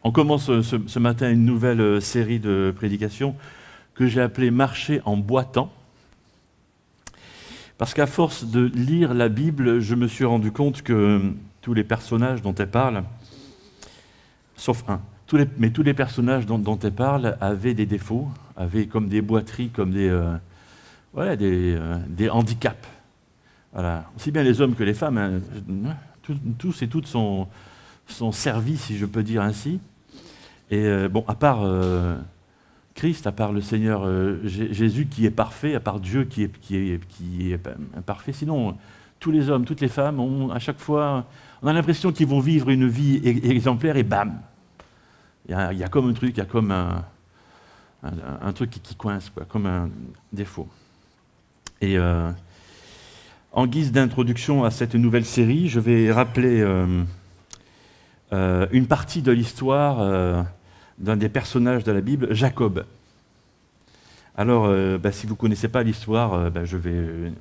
On commence ce matin une nouvelle série de prédications que j'ai appelée Marcher en boitant. Parce qu'à force de lire la Bible, je me suis rendu compte que tous les personnages dont elle parle, sauf un, tous les personnages dont elle parle avaient des défauts, avaient comme des boiteries, comme des handicaps. Voilà. Aussi bien les hommes que les femmes, hein, tous et toutes sont servis, si je peux dire ainsi. Et bon, à part Christ, à part le Seigneur Jésus qui est parfait, à part Dieu qui est imparfait, sinon tous les hommes, toutes les femmes, à chaque fois, on a l'impression qu'ils vont vivre une vie exemplaire et bam, il y a comme un truc, il y a comme un truc qui coince, quoi, comme un défaut. Et en guise d'introduction à cette nouvelle série, je vais rappeler une partie de l'histoire d'un des personnages de la Bible, Jacob. Alors, si vous ne connaissez pas l'histoire, je vais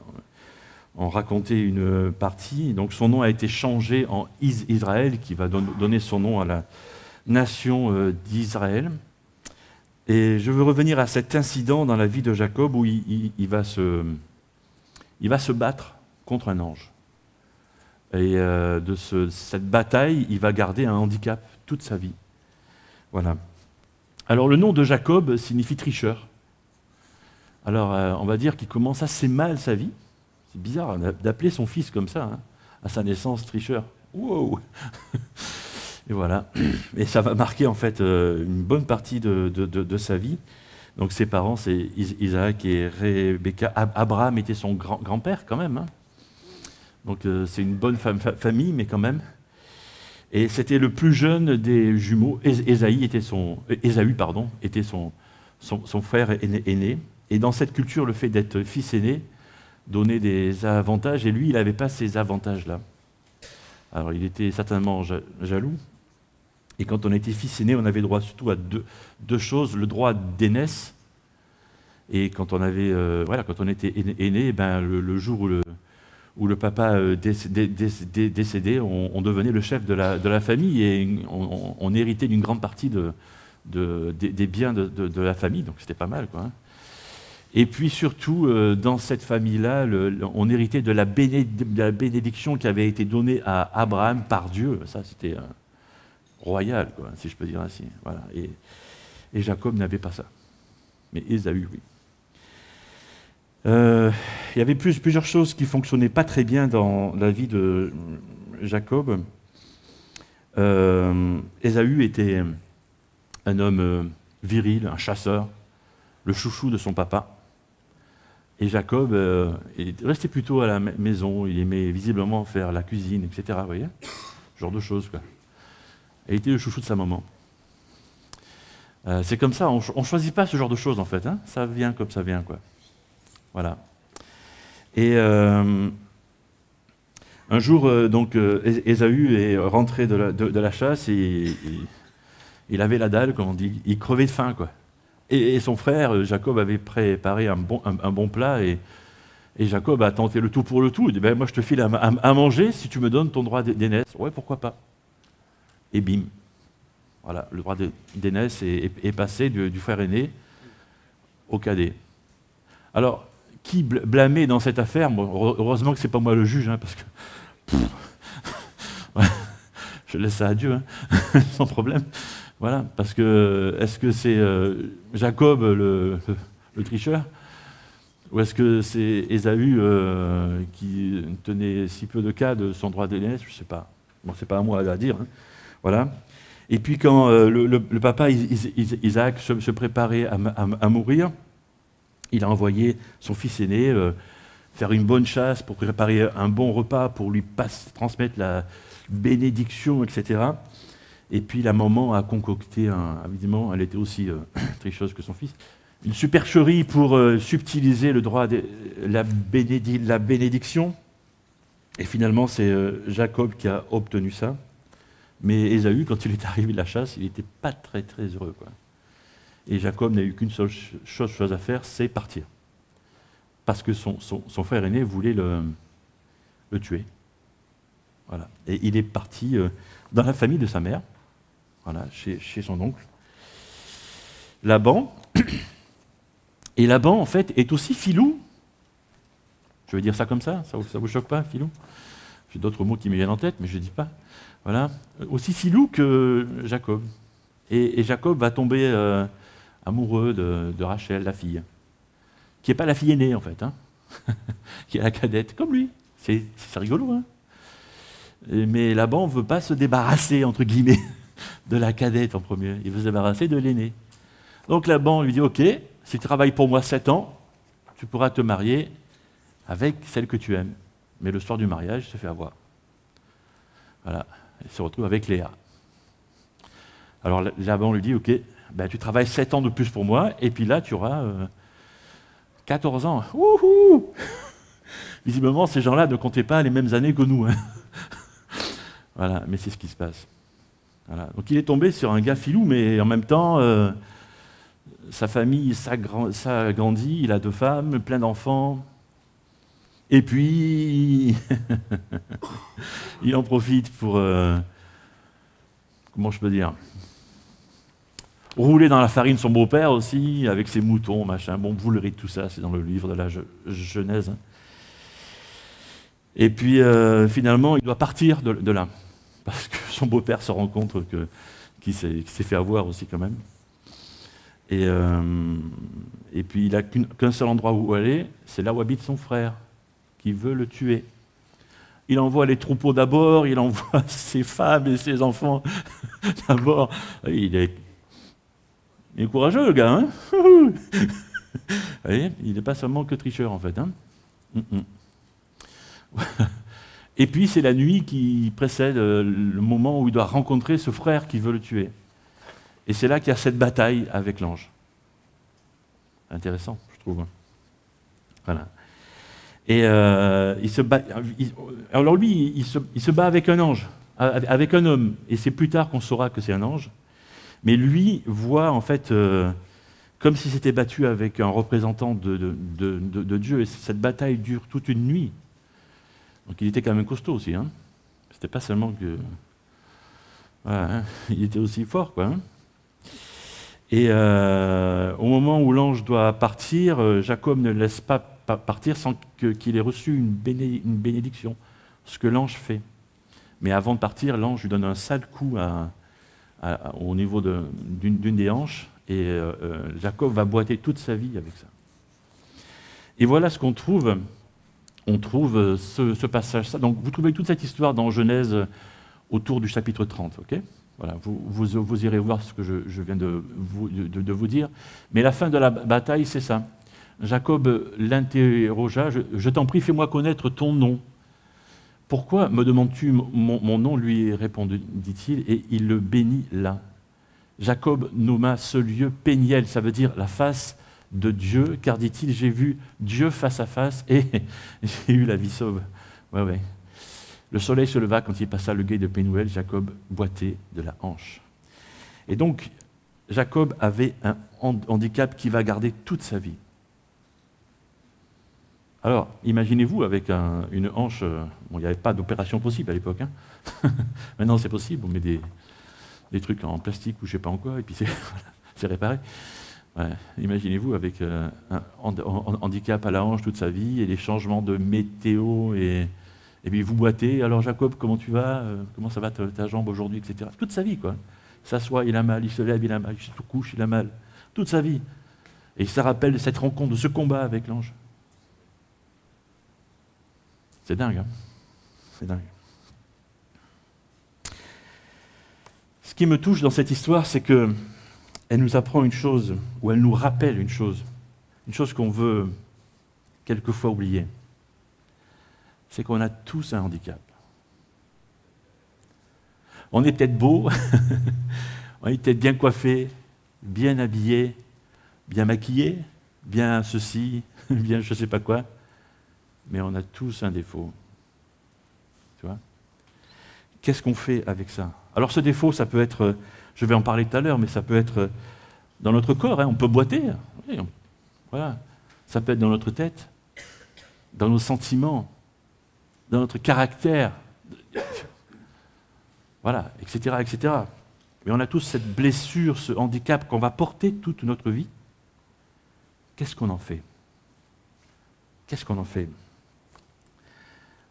en raconter une partie. Donc, son nom a été changé en Israël, qui va donner son nom à la nation d'Israël. Et je veux revenir à cet incident dans la vie de Jacob où il va se battre contre un ange. Et cette bataille, il va garder un handicap toute sa vie. Voilà. Alors le nom de Jacob signifie tricheur. Alors on va dire qu'il commence assez mal sa vie. C'est bizarre d'appeler son fils comme ça, hein, à sa naissance, tricheur. Wow. Et voilà. Et ça va marquer en fait une bonne partie de sa vie. Donc ses parents, c'est Isaac et Rebecca. Abraham était son grand-père quand même. Hein. Donc c'est une bonne famille, mais quand même. Et c'était le plus jeune des jumeaux. Ésaü était son frère aîné. Et dans cette culture, le fait d'être fils aîné donnait des avantages. Et lui, il n'avait pas ces avantages-là. Alors, il était certainement jaloux. Et quand on était fils aîné, on avait droit surtout à deux choses. Le droit d'aînesse. Et quand on était aîné, le jour où le papa décédait, on devenait le chef de la famille et on héritait d'une grande partie des biens de la famille, donc c'était pas mal, quoi. Hein. Et puis surtout, dans cette famille-là, on héritait de la bénédiction qui avait été donnée à Abraham par Dieu. Ça, c'était royal, quoi, si je peux dire ainsi. Voilà. Et Jacob n'avait pas ça. Mais Ésaü, oui. Il y avait plusieurs choses qui ne fonctionnaient pas très bien dans la vie de Jacob. Ésaü était un homme viril, un chasseur, le chouchou de son papa. Et Jacob il restait plutôt à la maison, il aimait visiblement faire la cuisine, etc. Vous voyez, ce genre de choses, quoi. Il était le chouchou de sa maman. C'est comme ça, on ne choisit pas ce genre de choses en fait, hein. Ça vient comme ça vient, quoi. Voilà. Et un jour, Ésaü est rentré de la chasse et il avait la dalle, comme on dit, il crevait de faim, quoi. Et son frère, Jacob, avait préparé un bon plat et Jacob a tenté le tout pour le tout. Il dit, moi je te file à manger si tu me donnes ton droit d'aînesse. Ouais, pourquoi pas. Et bim. Voilà, le droit d'aînesse est passé du frère aîné au cadet. Alors, qui blâmer dans cette affaire? Heureusement que ce n'est pas moi le juge, hein, parce que ouais, je laisse ça à Dieu, hein, sans problème. Voilà, parce que est-ce que c'est Jacob le tricheur, ou est-ce que c'est Ésaü qui tenait si peu de cas de son droit d'aînesse? Je ne sais pas. Bon, c'est pas à moi à dire. Hein. Voilà. Et puis quand le papa Isaac se préparait à mourir, il a envoyé son fils aîné faire une bonne chasse pour préparer un bon repas, pour lui transmettre la bénédiction, etc. Et puis la maman a concocté, évidemment, elle était aussi tricheuse que son fils, une supercherie pour subtiliser le droit de la bénédiction. Et finalement, c'est Jacob qui a obtenu ça. Mais Ésaü, quand il est arrivé de la chasse, il n'était pas très très heureux, quoi. Et Jacob n'a eu qu'une seule chose à faire, c'est partir. Parce que son frère aîné voulait le tuer. Voilà. Et il est parti dans la famille de sa mère. voilà, chez son oncle, Laban. Et Laban, en fait, est aussi filou. Je vais dire ça comme ça vous choque pas, filou? J'ai d'autres mots qui me viennent en tête, mais je ne dis pas. Voilà. Aussi filou que Jacob. Et Jacob va tomber amoureux de Rachel, la fille, qui n'est pas la fille aînée, en fait, hein, qui est la cadette, comme lui. C'est rigolo, hein. Mais Laban ne veut pas se débarrasser, entre guillemets, de la cadette en premier. Il veut se débarrasser de l'aînée. Donc Laban lui dit, ok, si tu travailles pour moi 7 ans, tu pourras te marier avec celle que tu aimes. Mais le soir du mariage, il se fait avoir. Voilà, il se retrouve avec Léa. Alors Laban lui dit, ok, ben, tu travailles 7 ans de plus pour moi, et puis là, tu auras 14 ans. Wouhou! Visiblement, ces gens-là ne comptaient pas les mêmes années que nous. Hein. Voilà, mais c'est ce qui se passe. Voilà. Donc il est tombé sur un gars filou, mais en même temps, sa famille s'agrandit, il a 2 femmes, plein d'enfants. Et puis, il en profite pour, comment je peux dire, rouler dans la farine son beau-père aussi, avec ses moutons, machin. Bon, vous le tout ça, c'est dans le livre de la Genèse. Et puis, finalement, il doit partir de là, parce que son beau-père se rend compte qu'il s'est fait avoir aussi quand même. Et puis, il n'a qu'un seul endroit où aller, c'est là où habite son frère, qui veut le tuer. Il envoie les troupeaux d'abord, il envoie ses femmes et ses enfants d'abord. Il est courageux, le gars, hein. Vous voyez, il n'est pas seulement que tricheur, en fait. Hein. Et puis, c'est la nuit qui précède le moment où il doit rencontrer ce frère qui veut le tuer. Et c'est là qu'il y a cette bataille avec l'ange. Intéressant, je trouve. Voilà. Et il se bat. Alors lui, il se bat avec un ange, avec un homme. Et c'est plus tard qu'on saura que c'est un ange. Mais lui voit en fait comme s'il s'était battu avec un représentant de Dieu. Et cette bataille dure toute une nuit. Donc il était quand même costaud aussi. Hein. C'était pas seulement que... Voilà, hein. Il était aussi fort, quoi. Hein. Et au moment où l'ange doit partir, Jacob ne laisse pas partir sans qu'il ait reçu une bénédiction, ce que l'ange fait. Mais avant de partir, l'ange lui donne un sale coup au niveau d'une des hanches, et Jacob va boiter toute sa vie avec ça. Et voilà ce qu'on trouve. On trouve ce passage. Donc vous trouvez toute cette histoire dans Genèse autour du chapitre 30. Okay, voilà, vous irez voir ce que je viens de vous dire. Mais la fin de la bataille, c'est ça. Jacob l'interrogea, je t'en prie, fais-moi connaître ton nom. Pourquoi me demandes-tu mon nom, lui répondit, dit-il, et il le bénit là. Jacob nomma ce lieu Péniel, ça veut dire la face de Dieu, car dit-il, j'ai vu Dieu face à face et j'ai eu la vie sauve. Ouais. Le soleil se leva quand il passa le gué de Pénuel, Jacob boitait de la hanche. Et donc, Jacob avait un handicap qui va garder toute sa vie. Alors, imaginez-vous avec une hanche, bon, il n'y avait pas d'opération possible à l'époque, hein. Maintenant c'est possible, on met des trucs en plastique ou je ne sais pas en quoi, et puis c'est réparé. Ouais. Imaginez-vous avec un handicap à la hanche toute sa vie, et les changements de météo, et puis vous boitez, alors Jacob, comment tu vas, comment ça va ta jambe aujourd'hui, etc. Toute sa vie, quoi. Il s'assoit, il a mal, il se lève, il a mal, il se couche, il a mal. Toute sa vie. Et ça rappelle cette rencontre, de ce combat avec l'ange. C'est dingue, hein. C'est dingue. Ce qui me touche dans cette histoire, c'est qu'elle nous apprend une chose, ou elle nous rappelle une chose qu'on veut quelquefois oublier. C'est qu'on a tous un handicap. On est peut-être beau, on est peut-être bien coiffé, bien habillé, bien maquillé, bien ceci, bien je ne sais pas quoi, mais on a tous un défaut. Tu vois ? Qu'est-ce qu'on fait avec ça ? Alors ce défaut, ça peut être, je vais en parler tout à l'heure, mais ça peut être dans notre corps, hein, on peut boiter, oui, voilà. Ça peut être dans notre tête, dans nos sentiments, dans notre caractère, voilà, etc., etc. mais on a tous cette blessure, ce handicap qu'on va porter toute notre vie. Qu'est-ce qu'on en fait? Qu'est-ce qu'on en fait?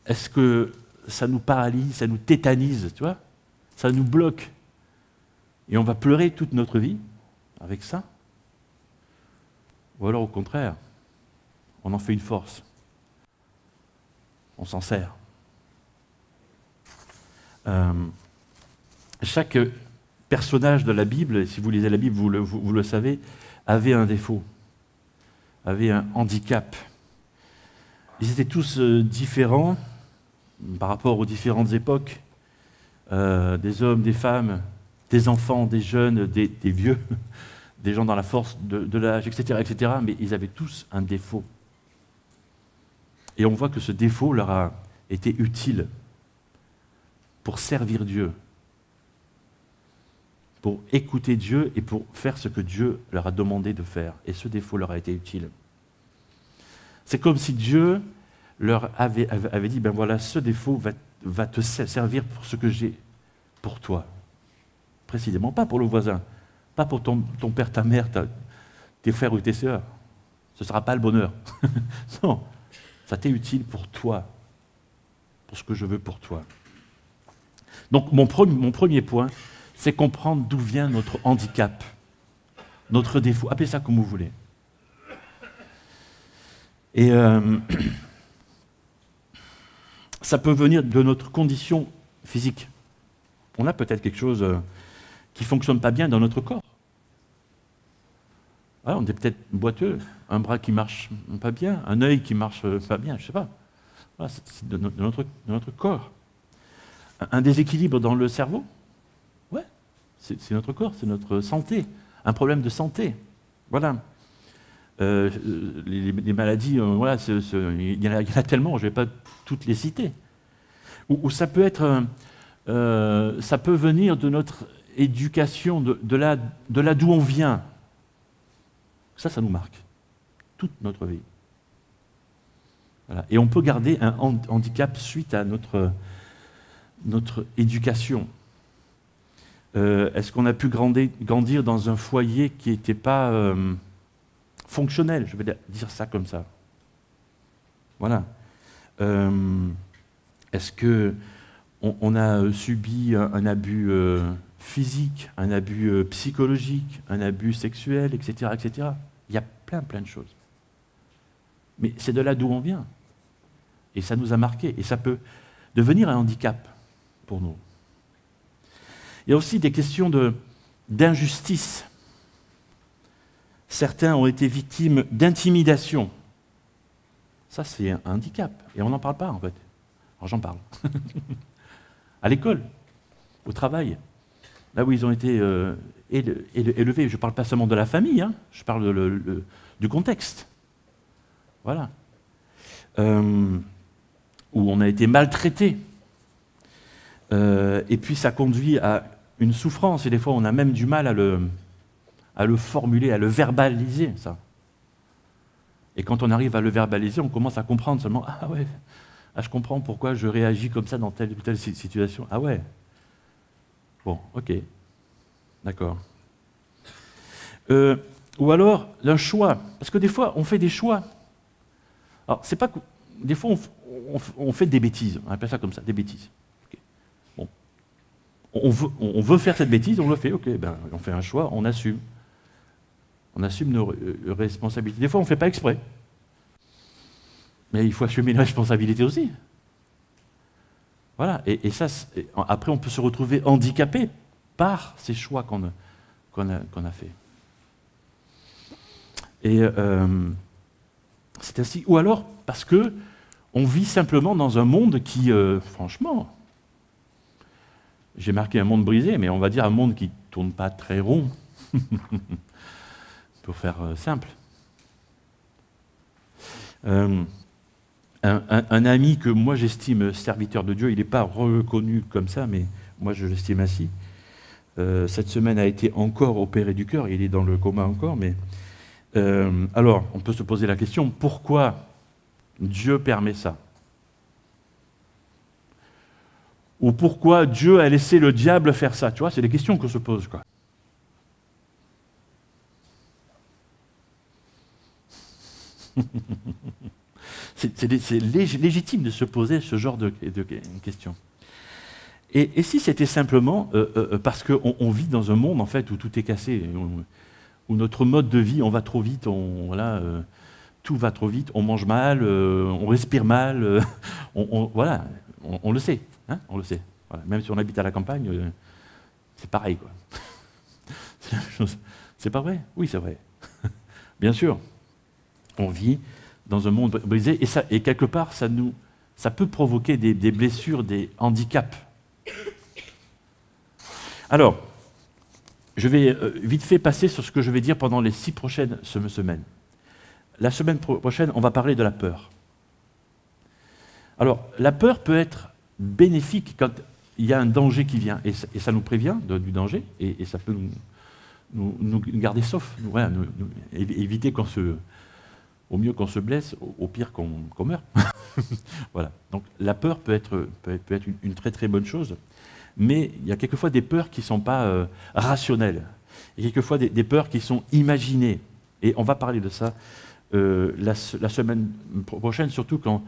Est-ce que ça nous paralyse, ça nous tétanise, tu vois? Ça nous bloque? Et on va pleurer toute notre vie avec ça? Ou alors au contraire, on en fait une force. On s'en sert. Chaque personnage de la Bible, si vous lisez la Bible, vous le savez, avait un défaut, avait un handicap. Ils étaient tous différents par rapport aux différentes époques, des hommes, des femmes, des enfants, des jeunes, des vieux, des gens dans la force de l'âge, etc., etc., mais ils avaient tous un défaut. Et on voit que ce défaut leur a été utile pour servir Dieu, pour écouter Dieu et pour faire ce que Dieu leur a demandé de faire. Et ce défaut leur a été utile. C'est comme si Dieu leur avait dit, ben voilà, ce défaut va te servir pour ce que j'ai pour toi. Précisément, pas pour le voisin, pas pour ton père, ta mère, tes frères ou tes sœurs. Ce ne sera pas le bonheur. Non, ça t'est utile pour toi, pour ce que je veux pour toi. Donc mon premier point, c'est comprendre d'où vient notre handicap, notre défaut, appelez ça comme vous voulez. Et ça peut venir de notre condition physique. On a peut-être quelque chose qui ne fonctionne pas bien dans notre corps. Voilà, on est peut-être boiteux, un bras qui ne marche pas bien, un œil qui ne marche pas bien, je ne sais pas. Voilà, c'est de notre corps. Un déséquilibre dans le cerveau, ouais, c'est notre corps, c'est notre santé, un problème de santé. Voilà. Les maladies, voilà, il y en a tellement, je ne vais pas toutes les citer. Ou ça peut être, ça peut venir de notre éducation, de là d'où on vient. Ça nous marque toute notre vie. Voilà. Et on peut garder un handicap suite à notre éducation. Est-ce qu'on a pu grandir dans un foyer qui n'était pas fonctionnel, je vais dire ça comme ça. Voilà. Est-ce qu'on a subi un abus physique, un abus psychologique, un abus sexuel, etc., etc. Il y a plein de choses. Mais c'est de là d'où on vient. Et ça nous a marqués. Et ça peut devenir un handicap pour nous. Il y a aussi des questions d'injustice. Certains ont été victimes d'intimidation. Ça, c'est un handicap. Et on n'en parle pas, en fait. Alors, j'en parle. À l'école, au travail, là où ils ont été élevés. Je ne parle pas seulement de la famille, hein, je parle du contexte. Voilà. Où on a été maltraité. Et puis, ça conduit à une souffrance. Et des fois, on a même du mal à le formuler, à le verbaliser, ça. Et quand on arrive à le verbaliser, on commence à comprendre seulement, ah ouais, je comprends pourquoi je réagis comme ça dans telle ou telle situation. Ah ouais. Bon, ok. D'accord. Ou alors, un choix. Parce que des fois, on fait des choix. Alors, c'est pas que... Des fois, on fait des bêtises. On appelle ça comme ça, des bêtises. Okay. Bon. On veut faire cette bêtise, on le fait, ok, ben, on fait un choix, on assume. On assume nos responsabilités. Des fois, on ne fait pas exprès. Mais il faut assumer les responsabilités aussi. Voilà. Et ça, après, on peut se retrouver handicapé par ces choix qu'on a fait. Et c'est ainsi. Ou alors, parce que on vit simplement dans un monde qui, franchement, j'ai marqué un monde brisé, mais on va dire un monde qui ne tourne pas très rond. Pour faire simple. Un ami que moi j'estime serviteur de Dieu, il n'est pas reconnu comme ça, mais moi je l'estime ainsi. Cette semaine a été encore opéré du cœur, il est dans le coma encore, mais alors on peut se poser la question, pourquoi Dieu permet ça? Ou pourquoi Dieu a laissé le diable faire ça? Tu vois, c'est des questions qu'on se pose, quoi. C'est légitime de se poser ce genre de questions. Et si c'était simplement parce qu'on vit dans un monde en fait où tout est cassé, où notre mode de vie, on va trop vite, voilà, tout va trop vite, on mange mal, on respire mal, voilà, on le sait, hein, on le sait. Voilà. Même si on habite à la campagne, c'est pareil, quoi. C'est la même chose. C'est pas vrai? Oui, c'est vrai. Bien sûr, on vit dans un monde brisé, et quelque part, ça peut provoquer des blessures, des handicaps. Alors, je vais vite fait passer sur ce que je vais dire pendant les 6 prochaines semaines. La semaine prochaine, on va parler de la peur. Alors, la peur peut être bénéfique quand il y a un danger qui vient, et ça nous prévient du danger, et ça peut nous garder saufs, voilà, éviter au mieux qu'on se blesse, au pire qu'on meure. Voilà. Donc la peur peut être une très très bonne chose, mais il y a quelquefois des peurs qui ne sont pas rationnelles, et quelquefois des peurs qui sont imaginées. Et on va parler de ça la semaine prochaine, surtout quand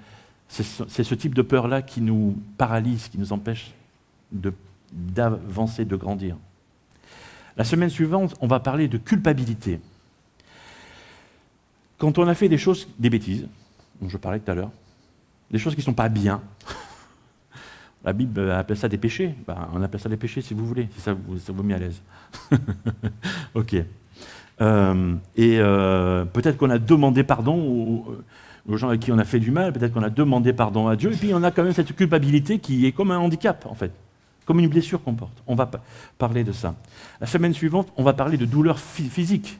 c'est ce type de peur-là qui nous paralyse, qui nous empêche d'avancer, de grandir. La semaine suivante, on va parler de culpabilité. Quand on a fait des bêtises, dont je parlais tout à l'heure, des choses qui ne sont pas bien, la Bible appelle ça des péchés, ben, on appelle ça des péchés si vous voulez, si ça vous met à l'aise. Ok. Peut-être qu'on a demandé pardon aux gens à qui on a fait du mal, peut-être qu'on a demandé pardon à Dieu, et puis on a quand même cette culpabilité qui est comme un handicap, en fait, comme une blessure qu'on porte. On va parler de ça. La semaine suivante, on va parler de douleurs physiques.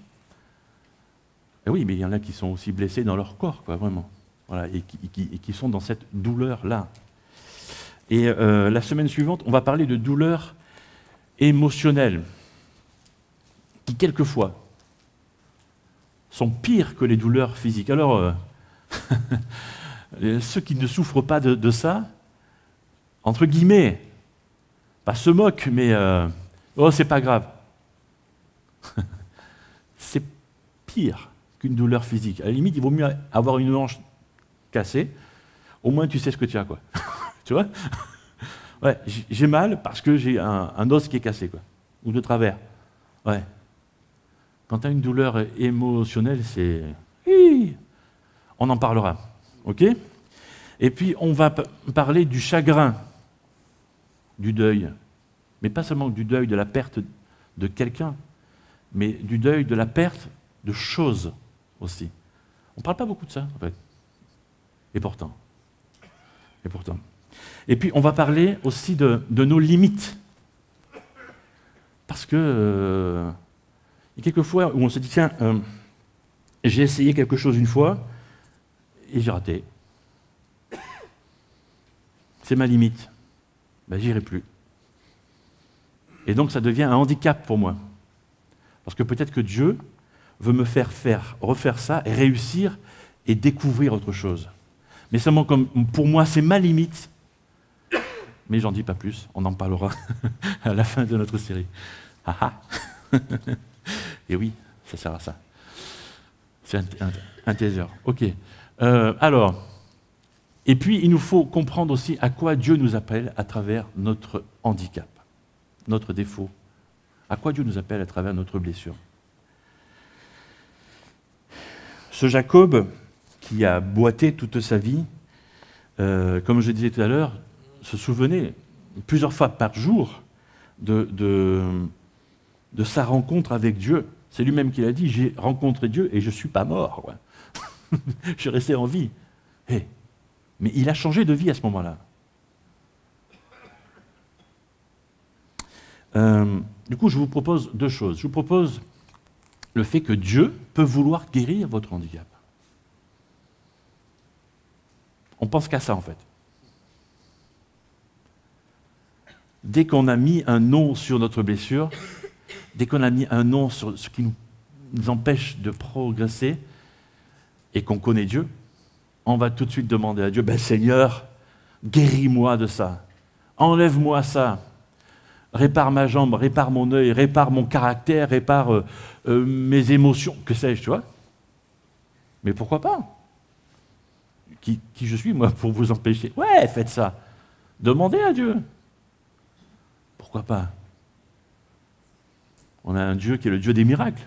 Et oui, mais il y en a qui sont aussi blessés dans leur corps, quoi, vraiment. Voilà, et qui sont dans cette douleur-là. Et la semaine suivante, on va parler de douleurs émotionnelles, qui quelquefois sont pires que les douleurs physiques. Alors, ceux qui ne souffrent pas de ça, entre guillemets, pas se moquent, mais oh, c'est pas grave. C'est pire qu'une douleur physique. À la limite, il vaut mieux avoir une hanche cassée, au moins tu sais ce que tu as, quoi. Tu vois? Ouais, j'ai mal parce que j'ai un os qui est cassé, quoi, ou de travers. Ouais. Quand tu as une douleur émotionnelle, c'est... On en parlera, ok? Et puis, on va parler du chagrin, du deuil. Mais pas seulement du deuil de la perte de quelqu'un, mais du deuil de la perte de choses aussi. On ne parle pas beaucoup de ça, en fait. Et pourtant. Et puis, on va parler aussi de nos limites. Parce que il y a quelques fois où on se dit, tiens, j'ai essayé quelque chose une fois, et j'ai raté. C'est ma limite. Ben, j'irai plus. Et donc, ça devient un handicap pour moi. Parce que peut-être que Dieu veut me faire refaire ça, et réussir, et découvrir autre chose. Mais seulement comme pour moi, c'est ma limite. Mais j'en dis pas plus, on en parlera à la fin de notre série. Ah ah. Et oui, ça sert à ça. C'est un teaser. Ok. Alors, et puis il nous faut comprendre aussi à quoi Dieu nous appelle à travers notre handicap, notre défaut. À quoi Dieu nous appelle à travers notre blessure. Ce Jacob, qui a boité toute sa vie, comme je disais tout à l'heure, se souvenait plusieurs fois par jour de sa rencontre avec Dieu. C'est lui-même qui l'a dit, j'ai rencontré Dieu et je ne suis pas mort. Ouais. Je suis resté en vie. Hey. Mais il a changé de vie à ce moment-là. Du coup, je vous propose 2 choses. Je vous propose le fait que Dieu peut vouloir guérir votre handicap. On pense qu'à ça, en fait. Dès qu'on a mis un nom sur notre blessure, dès qu'on a mis un nom sur ce qui nous empêche de progresser et qu'on connaît Dieu, on va tout de suite demander à Dieu, ben Seigneur, guéris-moi de ça. enlève-moi ça, répare ma jambe, répare mon œil, répare mon caractère, répare mes émotions, que sais-je, tu vois. Mais pourquoi pas? Qui je suis, moi, pour vous empêcher? Ouais, faites ça. Demandez à Dieu. Pourquoi pas? On a un Dieu qui est le Dieu des miracles.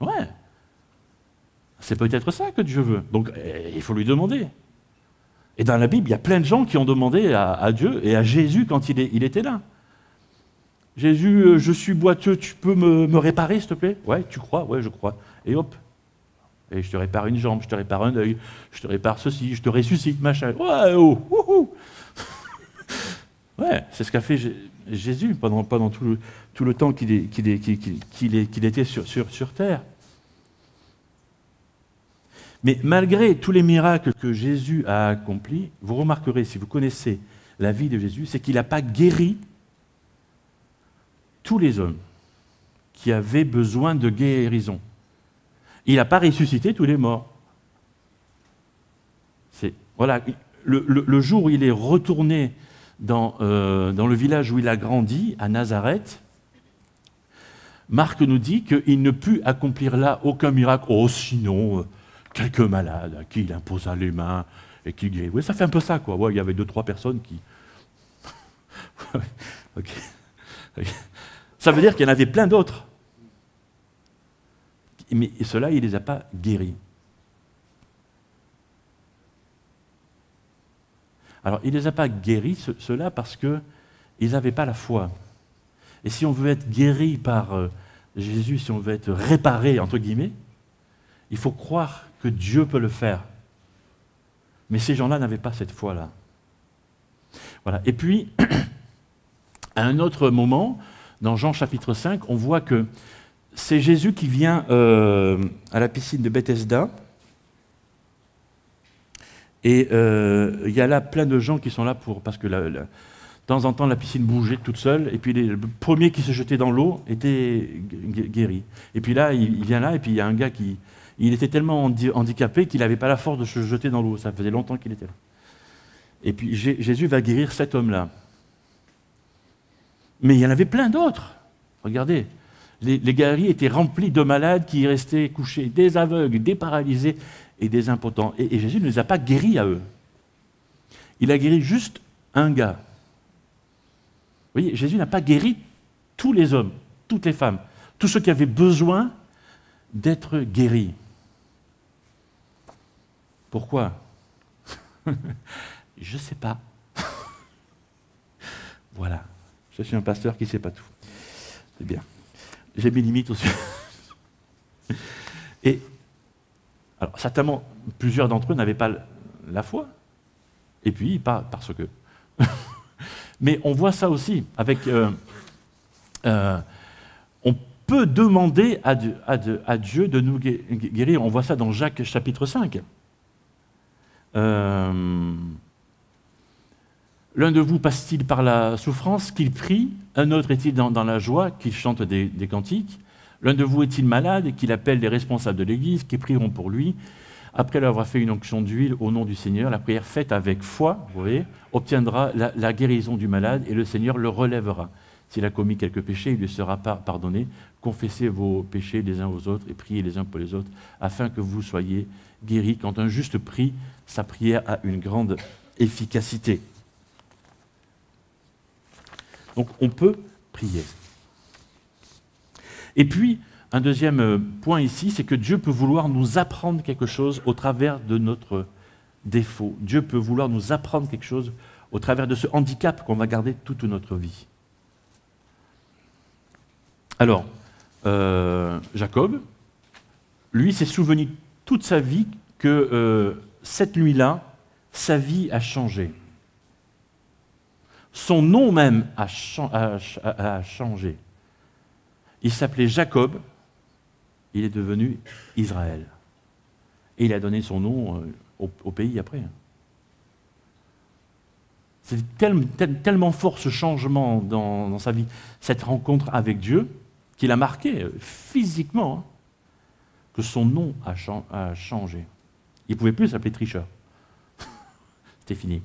Ouais. C'est peut-être ça que Dieu veut. Donc, il faut lui demander. Et dans la Bible, il y a plein de gens qui ont demandé à Dieu et à Jésus quand il était là. Jésus, je suis boiteux, tu peux me réparer, s'il te plaît? Ouais, tu crois? Ouais, je crois. Et hop. Et je te répare une jambe, je te répare un œil, je te répare ceci, je te ressuscite, machin. Ouais, oh, wouhou. Ouais, c'est ce qu'a fait Jésus pendant tout le temps qu'il était sur terre. Mais malgré tous les miracles que Jésus a accomplis, vous remarquerez, si vous connaissez la vie de Jésus, c'est qu'il n'a pas guéri tous les hommes qui avaient besoin de guérison. Il n'a pas ressuscité tous les morts. Voilà, le jour où il est retourné dans le village où il a grandi, à Nazareth, Marc nous dit qu'il ne put accomplir là aucun miracle. Oh, sinon, quelques malades à qui il imposa les mains et qui guérit. Oui, ça fait un peu ça, quoi. Ouais, il y avait 2-3 personnes qui... Ok. Ça veut dire qu'il y en avait plein d'autres. Mais ceux-là, il ne les a pas guéris. Alors, il ne les a pas guéris, ceux-là, parce qu'ils n'avaient pas la foi. Et si on veut être guéri par Jésus, si on veut être réparé, entre guillemets, il faut croire que Dieu peut le faire. Mais ces gens-là n'avaient pas cette foi-là. Voilà. Et puis, à un autre moment, dans Jean chapitre 5, on voit que c'est Jésus qui vient à la piscine de Bethesda. Et il y a là plein de gens qui sont là parce que de temps en temps la piscine bougeait toute seule, et puis le premier qui se jetait dans l'eau était guéri. Et puis là, il vient là, et puis il y a un gars il était tellement handicapé qu'il n'avait pas la force de se jeter dans l'eau. Ça faisait longtemps qu'il était là. Et puis Jésus va guérir cet homme-là. Mais il y en avait plein d'autres. Regardez, les galeries étaient remplies de malades qui restaient couchés, des aveugles, des paralysés et des impotents. Et Jésus ne les a pas guéris à eux. Il a guéri juste un gars. Vous voyez, Jésus n'a pas guéri tous les hommes, toutes les femmes, tous ceux qui avaient besoin d'être guéris. Pourquoi? Je ne sais pas. Voilà. Je suis un pasteur qui ne sait pas tout. C'est bien. J'ai mes limites aussi. Et alors, certainement, plusieurs d'entre eux n'avaient pas la foi. Et puis, parce que... Mais on voit ça aussi avec... on peut demander à Dieu de nous guérir. On voit ça dans Jacques chapitre 5. L'un de vous passe-t-il par la souffrance, qu'il prie? Un autre est-il dans la joie, qu'il chante des cantiques? L'un de vous est-il malade, qu'il appelle les responsables de l'Église, qui prieront pour lui? Après leur avoir fait une onction d'huile au nom du Seigneur, la prière faite avec foi, vous voyez, obtiendra la guérison du malade et le Seigneur le relèvera. S'il a commis quelques péchés, il lui sera pardonné. Confessez vos péchés les uns aux autres et priez les uns pour les autres, afin que vous soyez guéris. Quand un juste prie, sa prière a une grande efficacité. Donc on peut prier. Et puis, un deuxième point ici, c'est que Dieu peut vouloir nous apprendre quelque chose au travers de notre défaut. Dieu peut vouloir nous apprendre quelque chose au travers de ce handicap qu'on va garder toute notre vie. Alors, Jacob, lui, s'est souvenu toute sa vie que cette nuit-là, sa vie a changé. Son nom même a changé. Il s'appelait Jacob, il est devenu Israël. Et il a donné son nom au pays après. C'est tellement fort ce changement dans sa vie, cette rencontre avec Dieu, qu'il a marqué physiquement, que son nom a changé. Il ne pouvait plus s'appeler tricheur. C'était fini.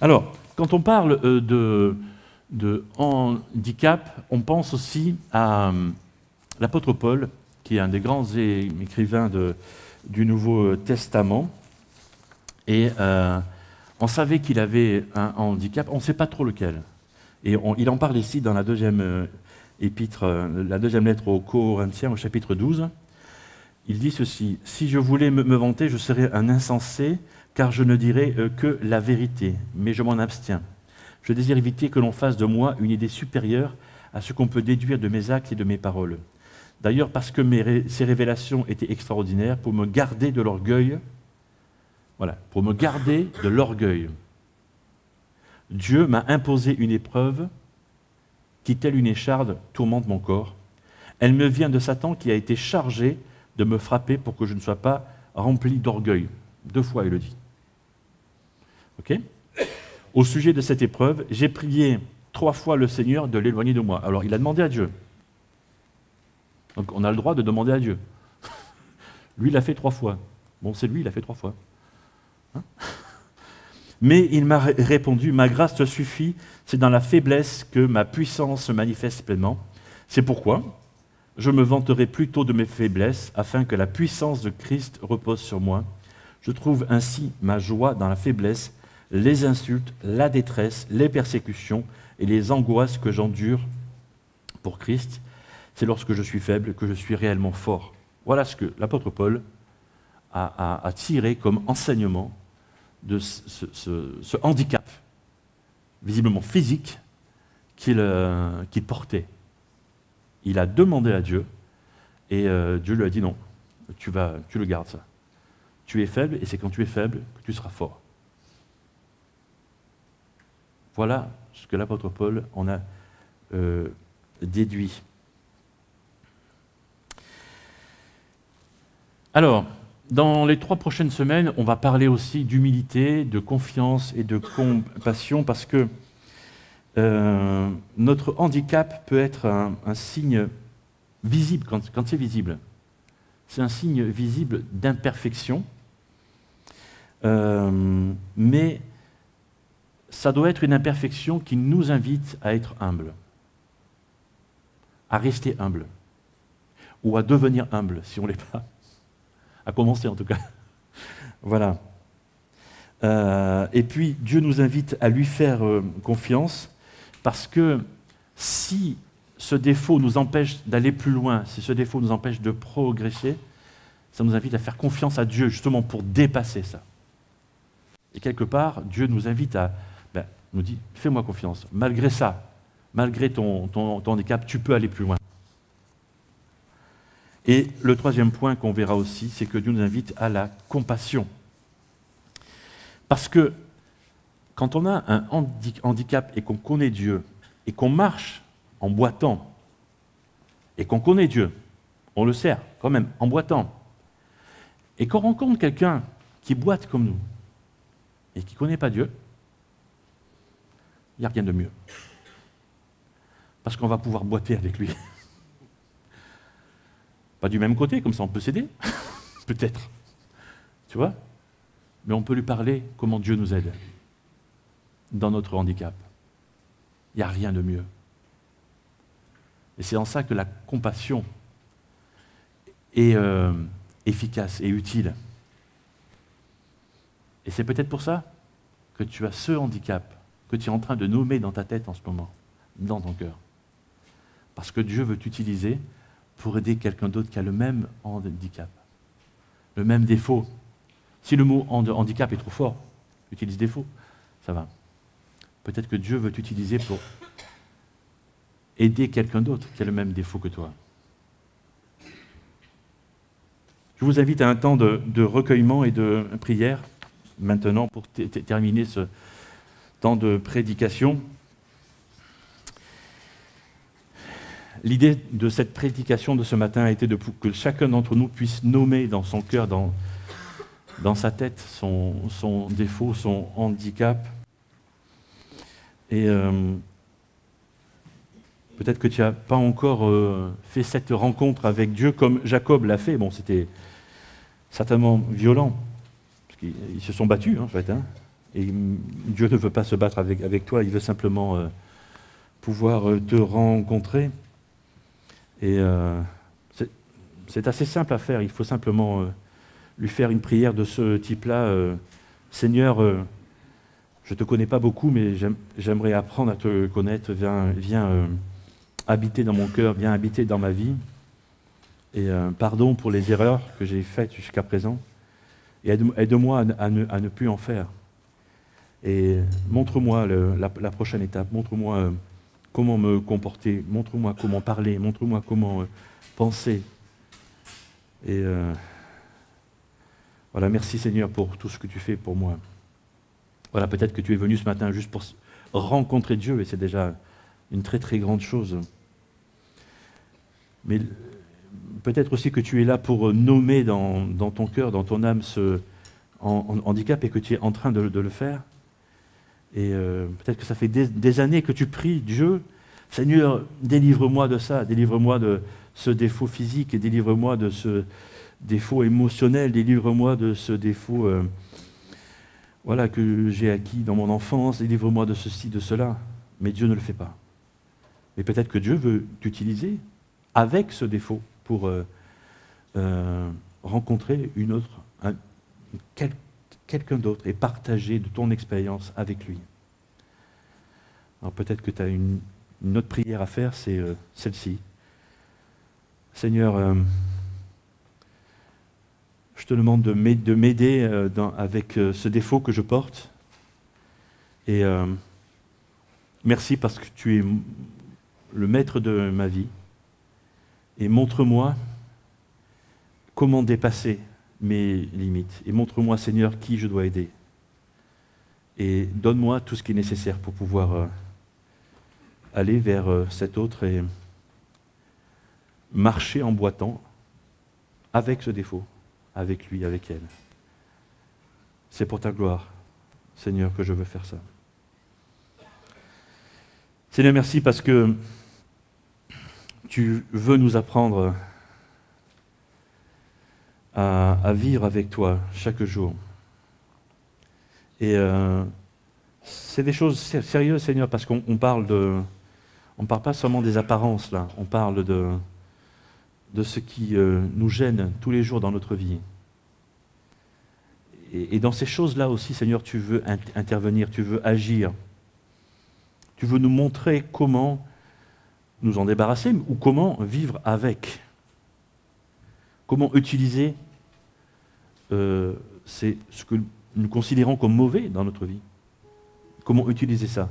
Alors, quand on parle de handicap, on pense aussi à l'apôtre Paul, qui est un des grands écrivains du Nouveau Testament. Et on savait qu'il avait un handicap, on ne sait pas trop lequel. Et il en parle ici dans la deuxième épître, la deuxième lettre aux Corinthiens, au chapitre 12. Il dit ceci: « Si je voulais me vanter, je serais un insensé, car je ne dirais que la vérité, mais je m'en abstiens. Je désire éviter que l'on fasse de moi une idée supérieure à ce qu'on peut déduire de mes actes et de mes paroles. D'ailleurs, parce que ces révélations étaient extraordinaires, pour me garder de l'orgueil, voilà, pour me garder de l'orgueil, Dieu m'a imposé une épreuve qui, telle une écharde, tourmente mon corps. Elle me vient de Satan qui a été chargé de me frapper pour que je ne sois pas rempli d'orgueil. » 2 fois, il le dit. Ok ? Au sujet de cette épreuve, j'ai prié 3 fois le Seigneur de l'éloigner de moi. Alors, il a demandé à Dieu. Donc, on a le droit de demander à Dieu. Lui, il l'a fait 3 fois. Bon, c'est lui, il l'a fait 3 fois. Hein ? Mais il m'a répondu, ma grâce te suffit, c'est dans la faiblesse que ma puissance se manifeste pleinement. C'est pourquoi je me vanterai plutôt de mes faiblesses, afin que la puissance de Christ repose sur moi. Je trouve ainsi ma joie dans la faiblesse, les insultes, la détresse, les persécutions et les angoisses que j'endure pour Christ. C'est lorsque je suis faible que je suis réellement fort. Voilà ce que l'apôtre Paul a tiré comme enseignement de ce handicap, visiblement physique, qu'il portait. Il a demandé à Dieu, et Dieu lui a dit non, tu le gardes ça. Tu es faible, et c'est quand tu es faible que tu seras fort. Voilà ce que l'apôtre Paul en a déduit. Alors, dans les 3 prochaines semaines, on va parler aussi d'humilité, de confiance et de compassion, parce que notre handicap peut être un signe visible, quand c'est visible. C'est un signe visible d'imperfection, mais ça doit être une imperfection qui nous invite à être humbles, à rester humbles, ou à devenir humbles, si on ne l'est pas. À commencer en tout cas. Voilà. Et puis, Dieu nous invite à lui faire confiance, parce que si ce défaut nous empêche d'aller plus loin, si ce défaut nous empêche de progresser, ça nous invite à faire confiance à Dieu, justement pour dépasser ça. Et quelque part, Dieu nous invite nous dit, fais-moi confiance. Malgré ça, malgré ton handicap, tu peux aller plus loin. Et le 3e point qu'on verra aussi, c'est que Dieu nous invite à la compassion. Parce que quand on a un handicap et qu'on connaît Dieu, et qu'on marche en boitant, et qu'on connaît Dieu, on le sert quand même en boitant, et qu'on rencontre quelqu'un qui boite comme nous, et qui ne connaît pas Dieu, il n'y a rien de mieux. Parce qu'on va pouvoir boiter avec lui. Pas du même côté, comme ça on peut s'aider, peut-être, tu vois, mais on peut lui parler comment Dieu nous aide dans notre handicap. Il n'y a rien de mieux. Et c'est en ça que la compassion est efficace et utile. Et c'est peut-être pour ça que tu as ce handicap que tu es en train de nommer dans ta tête en ce moment, dans ton cœur. Parce que Dieu veut t'utiliser pour aider quelqu'un d'autre qui a le même handicap, le même défaut. Si le mot handicap est trop fort, utilise défaut, ça va. Peut-être que Dieu veut t'utiliser pour aider quelqu'un d'autre qui a le même défaut que toi. Je vous invite à un temps de recueillement et de prière, maintenant, pour terminer ce temps de prédication. L'idée de cette prédication de ce matin a été que chacun d'entre nous puisse nommer dans son cœur, dans sa tête, son défaut, son handicap. Et peut-être que tu n'as pas encore fait cette rencontre avec Dieu comme Jacob l'a fait. Bon, c'était certainement violent, parce qu'ils se sont battus, en fait. Hein. Et Dieu ne veut pas se battre avec toi, il veut simplement pouvoir te rencontrer. Et c'est assez simple à faire, il faut simplement lui faire une prière de ce type-là. Seigneur, je ne te connais pas beaucoup, mais j'aimerais apprendre à te connaître. Viens habiter dans mon cœur, viens habiter dans ma vie. Et pardon pour les erreurs que j'ai faites jusqu'à présent. Et aide-moi à ne plus en faire. Et montre-moi la prochaine étape. Montre-moi comment me comporter. Montre-moi comment parler. Montre-moi comment penser. Et voilà, merci Seigneur pour tout ce que tu fais pour moi. Voilà, peut-être que tu es venu ce matin juste pour rencontrer Dieu, et c'est déjà une très très grande chose. Mais peut-être aussi que tu es là pour nommer dans ton cœur, dans ton âme, ce handicap, et que tu es en train de le faire. Et peut-être que ça fait des années que tu pries Dieu, Seigneur, délivre-moi de ça, délivre-moi de ce défaut physique, et délivre-moi de ce défaut émotionnel, délivre-moi de ce défaut voilà, que j'ai acquis dans mon enfance, délivre-moi de ceci, de cela. Mais Dieu ne le fait pas. Mais peut-être que Dieu veut t'utiliser avec ce défaut pour rencontrer quelqu'un d'autre et partager de ton expérience avec lui. Alors peut-être que tu as une autre prière à faire, c'est celle-ci. Seigneur, je te demande de m'aider avec ce défaut que je porte. Et merci parce que tu es le maître de ma vie. Et montre-moi comment dépasser mes limites. Et montre-moi, Seigneur, qui je dois aider. Et donne-moi tout ce qui est nécessaire pour pouvoir aller vers cet autre et marcher en boitant avec ce défaut, avec lui, avec elle. C'est pour ta gloire, Seigneur, que je veux faire ça. Seigneur, merci parce que tu veux nous apprendre à vivre avec toi chaque jour. Et c'est des choses sérieuses, Seigneur, parce qu'on parle on parle pas seulement des apparences, là. On parle de ce qui nous gêne tous les jours dans notre vie. Et dans ces choses-là aussi, Seigneur, tu veux intervenir, tu veux agir. Tu veux nous montrer comment nous en débarrasser ou comment vivre avec. Comment utiliser ce que nous considérons comme mauvais dans notre vie. Comment utiliser ça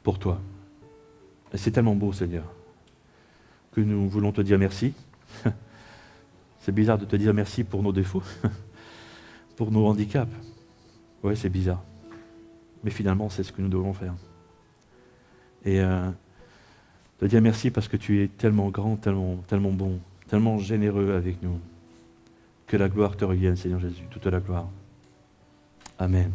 pour toi. Et c'est tellement beau, Seigneur, que nous voulons te dire merci. C'est bizarre de te dire merci pour nos défauts, pour nos handicaps. Oui, c'est bizarre. Mais finalement, c'est ce que nous devons faire. Et te dire merci parce que tu es tellement grand, tellement bon, tellement généreux avec nous. Que la gloire te revienne, Seigneur Jésus, toute la gloire. Amen.